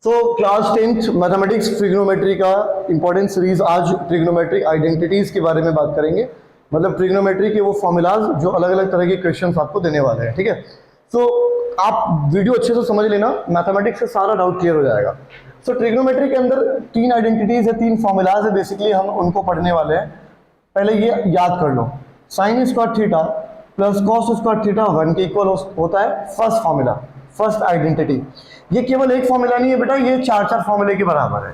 So class 10th mathematics trigonometry का important series आज trigonometric identities के बारे में बात करेंगे। मतलब ट्रिग्नोमेट्री के वो फॉर्मूलाज जो अलग अलग तरह के क्वेश्चंस आपको देने वाले हैं। ठीक है, सो आप वीडियो अच्छे से समझ लेना, मैथमेटिक्स से सारा डाउट क्लियर हो जाएगा। सो ट्रिग्नोमेट्री के अंदर तीन आइडेंटिटीज है, तीन फॉर्मूलाज है, बेसिकली हम उनको पढ़ने वाले हैं। पहले ये याद कर लो, sine square theta plus cos square theta 1 के इक्वल होता है। First formula, first identity. ये केवल एक फॉर्मूला नहीं है बेटा, ये चार चार फॉर्मूले के बराबर है।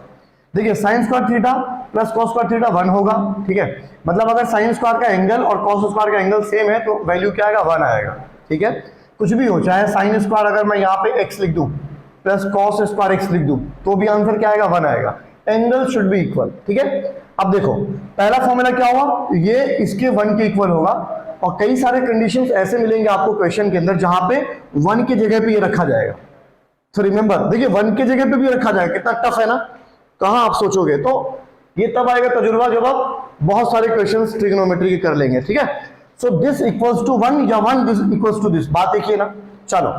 देखिए sign square theta plus cos square theta 1 होगा। ठीक है, मतलब अगर साइन स्क्वायर का एंगल और कॉस स्क्वायर का एंगल सेम है तो वैल्यू क्या आएगा, 1 आएगा। ठीक है, कुछ भी हो, चाहे साइन स्क्वायर अगर मैं यहाँ पे x लिख दूं प्लस कॉस स्क्वायर x लिख दूं तो भी आंसर क्या आएगा, 1 आएगा। Angle should be equal. ठीक है, अब देखो पहला फॉर्मूला क्या होगा, ये इसके 1 के इक्वल होगा। और कई सारे कंडीशंस ऐसे मिलेंगे आपको क्वेश्चन के अंदर जहां पे 1 की जगह पे ये रखा जाएगा। तो रिमेंबर, देखिए 1 की जगह पे भी रखा जाएगा, कितना टफ है ना, कहां आप सोचोगे। तो ये तब आएगा तजुर्बा जब आप बहुत सारे क्वेश्चंस ट्रिग्नोमेट्री के कर लेंगे। ठीक है, सो दिस इक्वल्स टू 1 या 1 दिस इक्वल्स टू दिस, बात देखिए ना। चलो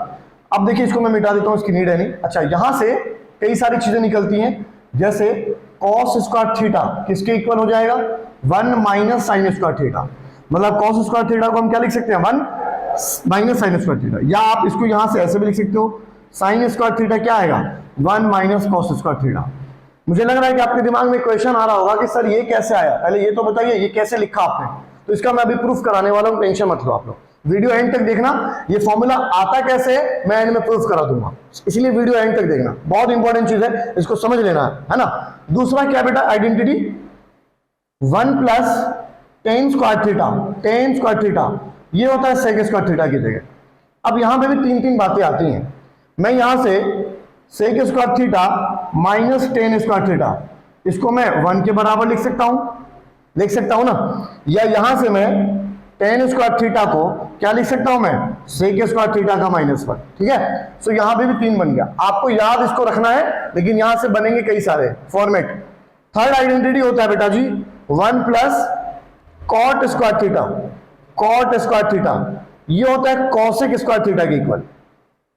अब देखिए, इसको मैं मिटा देता हूं, इसकी नीड है नहीं। अच्छा, यहां से कई सारी चीजें निकलती हैं, जैसे कॉस स्क्वायर थीटा किसके इक्वल हो जाएगा, 1 माइनस साइन स्क्वायर थीटा। मतलब कॉस स्क्वायर थीटा को हम क्या लिख सकते हैं, 1 माइनस साइन स्क्वायर थीटा। या आप इसको यहां से ऐसे भी लिख सकते हो, साइन स्क्वायर थीटा क्या आएगा, 1 माइनस कॉस स्क्वायर थीटा। मुझे लग रहा है कि आपके दिमाग में क्वेश्चन आ रहा होगा कि सर ये कैसे आया, पहले ये तो बताइए ये कैसे लिखा आपने। तो इसका मैं अभी प्रूफ कराने वाला हूं, टेंशन मत लो आप लोग, वीडियो एंड तक देखना। ये फॉर्मूला आता कैसे है मैं एंड में प्रूफ करा दूंगा, इसलिए वीडियो एंड तक देखना, बहुत इंपॉर्टेंट चीज है, इसको समझ लेना है ना। दूसरा क्या बेटा identity, 1 plus ten square theta, ten square theta ये होता है सेक स्क्वायर थीटा की जगह। अब यहां पे भी तीन तीन बातें आती हैं। मैं यहां से sec square theta minus tan square theta, इसको मैं 1 के बराबर लिख सकता हूं ना। या यहां से मैं टेन स्क्वायर थीटा को क्या लिख सकता हूं, मैं सेक स्क्वायर थीटा का -1। ठीक है, सो यहां पे भी 3 बन गया। आपको याद इसको रखना है, लेकिन यहां से बनेंगे कई सारे फॉर्मेट। थर्ड आइडेंटिटी होता है बेटा जी 1 plus cot square theta, cot square theta ये होता है कॉसेक स्क्वायर थीटा के इक्वल।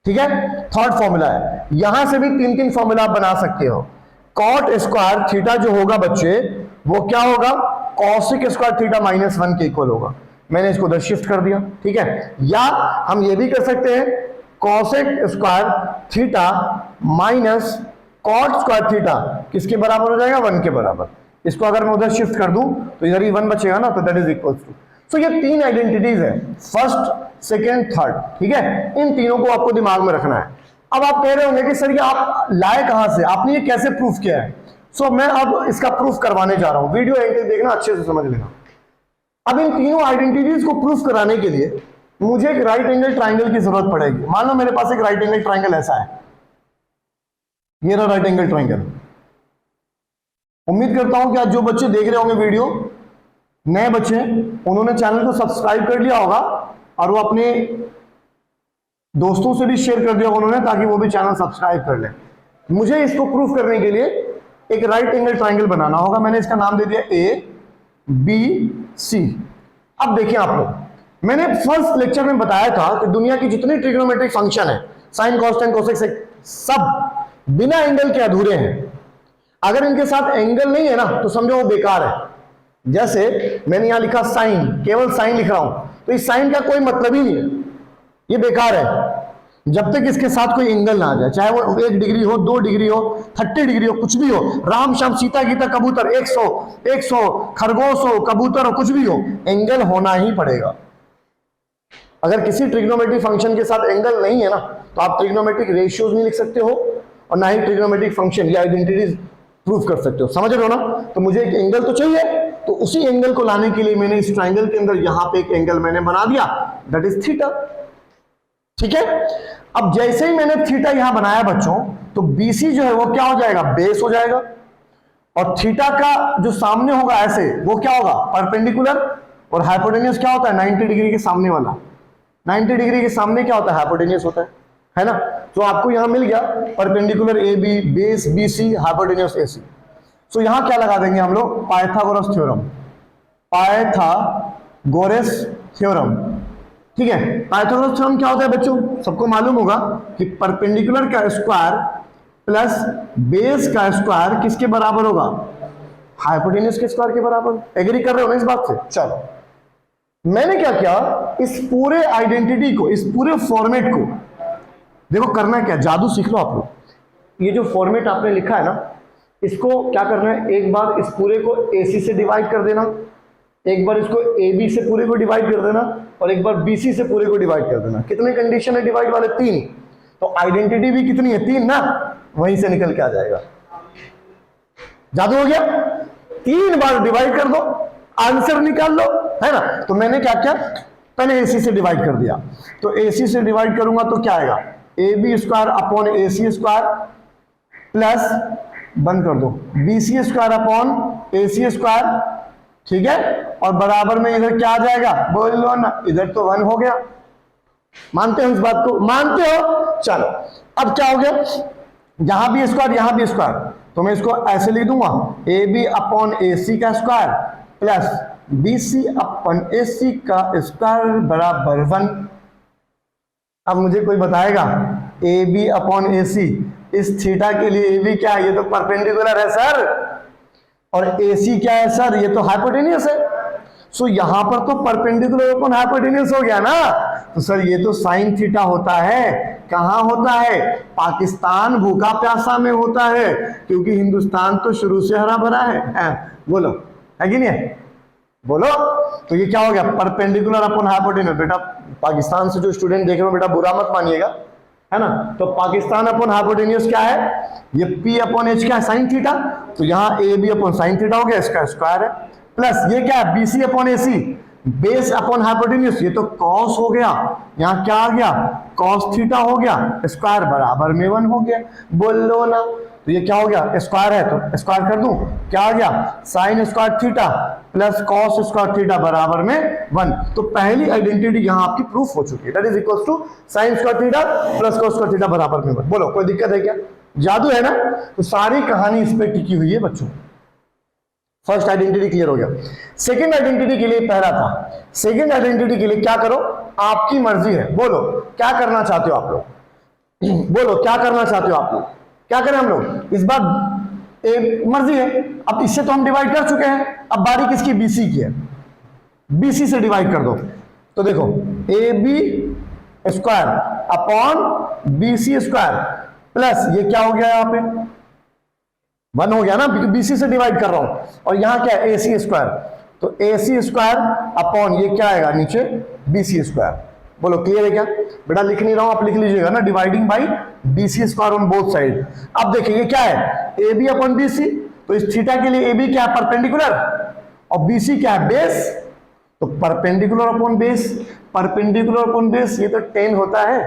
ठीक है, थर्ड फॉर्मूला है। यहां से भी 3 फॉर्मूला आप बना सकते हो। कॉट स्क्वायर थीटा जो होगा बच्चे, वो क्या होगा, कॉसेक स्क्वायर थीटा -1 के इक्वल होगा। मैंने इसको उधर शिफ्ट कर दिया। ठीक है, या हम ये भी कर सकते हैं, cosec square theta minus cot square theta किसके बराबर हो जाएगा, 1 के बराबर। इसको अगर मैं उधर शिफ्ट कर दूं तो इधर ही 1 बचेगा ना, तो दैट इज इक्वल टू। सो ये 3 आइडेंटिटीज है, फर्स्ट सेकेंड थर्ड। ठीक है, इन तीनों को आपको दिमाग में रखना है। अब आप कह रहे होंगे कि सर ये आप लाए कहां से, आपने ये कैसे प्रूफ किया है। सो मैं अब इसका प्रूफ करवाने जा रहा हूं, वीडियो एंड तक देखना, अच्छे से समझ लेना। अब इन तीनों आइडेंटिटीज को प्रूफ कराने के लिए मुझे एक राइट एंगल ट्राइंगल की जरूरत पड़ेगी। मान लो मेरे पास एक राइट एंगल ट्राइंगल ऐसा है, ये रहा राइट एंगल ट्राइंगल। उम्मीद करता हूं कि आज जो बच्चे देख रहे होंगे वीडियो, नए बच्चे, उन्होंने चैनल को सब्सक्राइब कर लिया होगा और वो अपने दोस्तों से भी शेयर कर दिया उन्होंने, ताकि वो भी चैनल सब्सक्राइब कर ले। मुझे इसको प्रूफ करने के लिए एक राइट एंगल ट्राइंगल बनाना होगा। मैंने इसका नाम दे दिया ABC। अब देखिए आप लोग, मैंने फर्स्ट लेक्चर में बताया था कि दुनिया की जितनी ट्रिग्नोमेट्रिक फंक्शन है, sine cos tan cosec sec, सब बिना एंगल के अधूरे हैं। अगर इनके साथ एंगल नहीं है ना तो समझो वो बेकार है। जैसे मैंने यहां लिखा साइन, केवल साइन लिख रहा हूं, तो इस साइन का कोई मतलब ही नहीं है, ये बेकार है जब तक इसके साथ कोई एंगल ना आ जाए। चाहे वो 1 डिग्री हो, 2 डिग्री हो, 30 डिग्री हो, कुछ भी हो, राम श्याम सीता गीता कबूतर, 100 खरगोश हो, कबूतर हो, कुछ भी हो, एंगल होना ही पड़ेगा। अगर किसी ट्रिग्नोमेट्रिक फंक्शन के साथ एंगल नहीं है ना, तो आप ट्रिग्नोमेट्रिक रेशियोज नहीं लिख सकते हो और ना ही ट्रिग्नोमेट्रिक फंक्शन या आइडेंटिटीज प्रूफ कर सकते हो। समझ रहे हो ना। तो मुझे एक एंगल तो चाहिए, तो उसी एंगल को लाने के लिए मैंने इस ट्राइंगल के अंदर यहां पे एक एंगल मैंने बना दिया, दैट इज थीटा। ठीक है, अब जैसे ही मैंने थीटा यहां बनाया बच्चों, तो BC जो है वो क्या हो जाएगा, बेस हो जाएगा। और थीटा का जो सामने होगा ऐसे, वो क्या होगा, परपेंडिकुलर। और हाइपोटेन्यूस क्या होता है, 90 डिग्री के सामने वाला। 90 डिग्री के सामने क्या होता है, हाइपोटेन्यूस होता है ना। तो आपको यहां मिल गया perpendicular AB, base BC, hypotenuse AC। सो यहां क्या लगा देंगे हम लोग, पाइथागोरस थ्योरम, पाइथागोरस थ्योरम। ठीक है, पाइथागोरस थ्योरम क्या होता है बच्चों, सबको मालूम होगा कि परपेंडिकुलर का स्क्वायर प्लस बेस का स्क्वायर किसके बराबर होगा? हाइपोटेन्यूज के स्क्वायर के बराबर। एग्री कर रहे हो ना इस बात से? चलो मैंने क्या किया, इस पूरे आइडेंटिटी को, इस पूरे फॉर्मेट को, देखो करना क्या, जादू सीख लो आप लोग। ये जो फॉर्मेट आपने लिखा है ना, इसको क्या करना है, एक बार इस पूरे को AC से डिवाइड कर देना, एक बार इसको AB से पूरे को डिवाइड कर देना, और एक बार BC से पूरे को डिवाइड कर देना। कितने कंडीशन है डिवाइड वाले? 3। तो आइडेंटिटी भी कितनी है? 3 ना, वहीं से निकल के आ जाएगा। जादू हो गया। 3 बार डिवाइड कर दो, आंसर निकाल लो, है ना। तो मैंने क्या किया, पहले AC से डिवाइड कर दिया। तो AC से डिवाइड करूंगा तो क्या आएगा? AB square upon AC square plus, बंद कर दो, BC square upon AC square, ठीक है। और बराबर में इधर क्या आ जाएगा? बोल लो ना, इधर तो 1 हो गया। मानते हो इस बात को? मानते हो? चलो अब क्या हो गया, यहां भी स्क्वायर यहां भी स्क्वायर, तो मैं इसको ऐसे लिख दूंगा, AB अपॉन AC का square plus BC upon AC का स्क्वायर बराबर 1। अब मुझे कोई बताएगा AB अपॉन AC, इस थीटा के लिए AB क्या है? ये तो परपेंडिकुलर है सर, और AC क्या है सर? ये तो हाइपोटेन्यूस है। सो यहां पर तो परपेंडिकुलर अपॉन हाइपोटेन्यूस हो गया ना, तो सर ये तो साइन थीटा होता है। कहां होता है? पाकिस्तान भूखा प्यासा में होता है, क्योंकि हिंदुस्तान तो शुरू से हरा भरा है। बोलो है कि नहीं है? बोलो। तो ये क्या हो गया? Perpendicular upon hypotenuse. बेटा पाकिस्तान से जो स्टूडेंट देख रहे हो, बेटा बुरा मत मानिएगा, है ना। तो पाकिस्तान अपॉन हाइपोटेन्यूस क्या है? ये P अपॉन H क्या है? Sine theta. तो यहाँ AB अपॉन साइन थीटा हो गया, इसका स्क्वायर है, प्लस ये क्या है? BC upon AC, base upon hypotenuse, ये तो कॉस हो गया, यहाँ क्या आ गया? कॉस थीटा हो गया, स्क्वायर बराबर में 1 हो गया। बोल लो ना। तो ये क्या हो गया? स्क्वायर है तो स्क्वायर कर दूं, क्या आ गया? Sign square theta plus cos square theta बराबर में 1। तो पहली आइडेंटिटी यहां आपकी प्रूफ हो चुकी है, that is equals to sine square theta plus cos square theta बराबर में 1। बोलो कोई दिक्कत है क्या? जादू है ना। तो सारी कहानी इस पे टिकी हुई है बच्चों। फर्स्ट आइडेंटिटी क्लियर हो गया। सेकंड आइडेंटिटी के लिए पहला था, सेकंड आइडेंटिटी के लिए क्या करो, आपकी मर्जी है। बोलो क्या करना चाहते हो आप लोग? बोलो क्या करना चाहते हो आप लोग? क्या करें हम लोग इस बार? मर्जी है। अब इससे तो हम डिवाइड कर चुके हैं, अब बारी किसकी? BC की है। BC से डिवाइड कर दो, तो देखो AB square upon BC square plus ये क्या हो गया? यहाँ पे 1 हो गया ना, BC से डिवाइड कर रहा हूं, और यहाँ क्या है? AC square. तो AC स्क्वायर अपॉन ये क्या आएगा नीचे? BC square. बोलो क्लियर है क्या? बेटा लिख नहीं रहा हूं, आप लिख लीजिएगा ना, dividing by BC square on both side. अब देखिए ये क्या है? AB अपॉन BC, तो इस थीटा के लिए AB क्या है? परपेंडिकुलर, और BC क्या है? बेस। तो perpendicular upon base, perpendicular upon base, ये तो 10 होता है,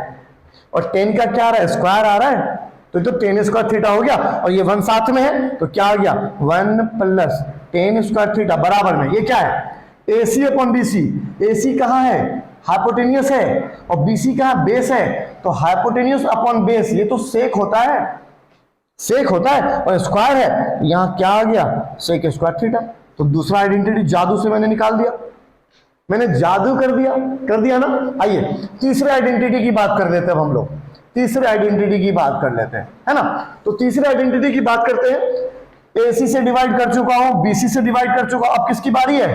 और 10 का क्या आ रहा है? स्क्वायर आ रहा है, तो 10 स्क्वायर थीटा हो गया, और ये 1 साथ में है, तो क्या आ गया? 1 प्लस 10 स्क्वायर थीटा बराबर में ये क्या है? AC upon BC। AC कहाँ है? हाइपोटेन्यूस है, और BC कहाँ? बेस है। तो हाइपोटेन्यूस अपॉन बेस, ये तो सेक होता है, सेक होता है, और स्क्वायर है, यहाँ क्या आ गया? Sec square theta. तो दूसरा आइडेंटिटी जादू से मैंने निकाल दिया, मैंने जादू कर दिया ना। आइए तीसरे आइडेंटिटी की बात कर लेते हैं हम लोग, तीसरे आइडेंटिटी की बात कर लेते हैं, है ना। तो तीसरे आइडेंटिटी की बात करते हैं। AC से डिवाइड कर चुका हूं, BC से डिवाइड कर चुका हूं, अब किसकी बारी है?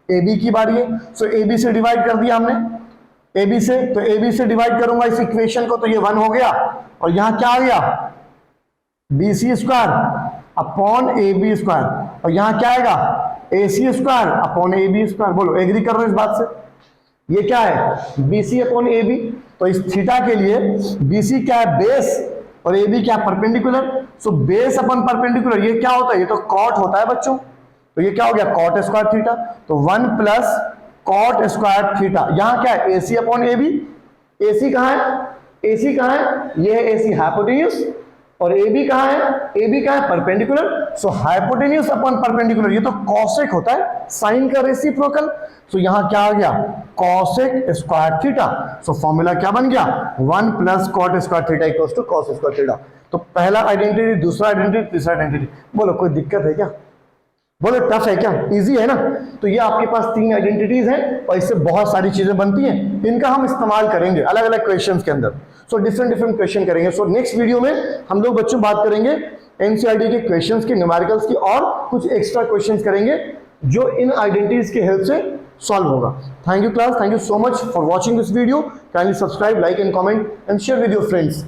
AB की बारी है। सो AB से डिवाइड कर दिया हमने, AB से, तो AB से डिवाइड करूंगा इस इक्वेशन को, तो ये 1 हो गया, और यहां क्या आ गया? BC square upon AB square, और यहां क्या आएगा? AC square upon AB square. बोलो एग्री कर रहे हो इस बात से? ये क्या है? BC upon AB। तो इस थीटा के लिए BC क्या है? बेस, और AB क्या है? परपेंडिकुलर। सो बेस अपन परपेंडिकुलर, ये क्या होता है? ये तो कॉट होता है बच्चों। तो ये क्या हो गया? Cot square theta. तो 1 प्लस कॉट स्क्वायर थीटा। यहां क्या है? AC upon AB। AC कहां है? AC कहां है? ये है AC हाइपोटेन्यूस, और AB कहां है? AB कहां है? परपेंडिकुलर। सो हाइपोटेन्यूस अपॉन परपेंडिकुलर, ये तो कॉसेक होता है, साइन का रेसिप्रोकल। सो यहां क्या आ गया? Cosec square theta. So formula क्या बन गया? 1 plus cot square theta equals to cos square theta. तो पहला आइडेंटिटी, दूसरा आइडेंटिटी, तीसरा आइडेंटिटी। बोलो कोई दिक्कत है क्या? बोलो टफ है क्या? इजी है ना। तो ये आपके पास 3 आइडेंटिटीज हैं, और इससे बहुत सारी चीजें बनती हैं, इनका हम इस्तेमाल करेंगे अलग अलग क्वेश्चंस के अंदर। सो डिफरेंट डिफरेंट क्वेश्चन करेंगे। सो नेक्स्ट वीडियो में हम लोग बच्चों बात करेंगे एनसीईआरटी के क्वेश्चंस की, न्यूमेरिकल्स की, और कुछ एक्स्ट्रा क्वेश्चंस करेंगे जो इन आइडेंटिटीज की हेल्प से सॉल्व होगा। Thank you class, thank you so much for watching this video. Kindly subscribe, like and comment and share with your friends.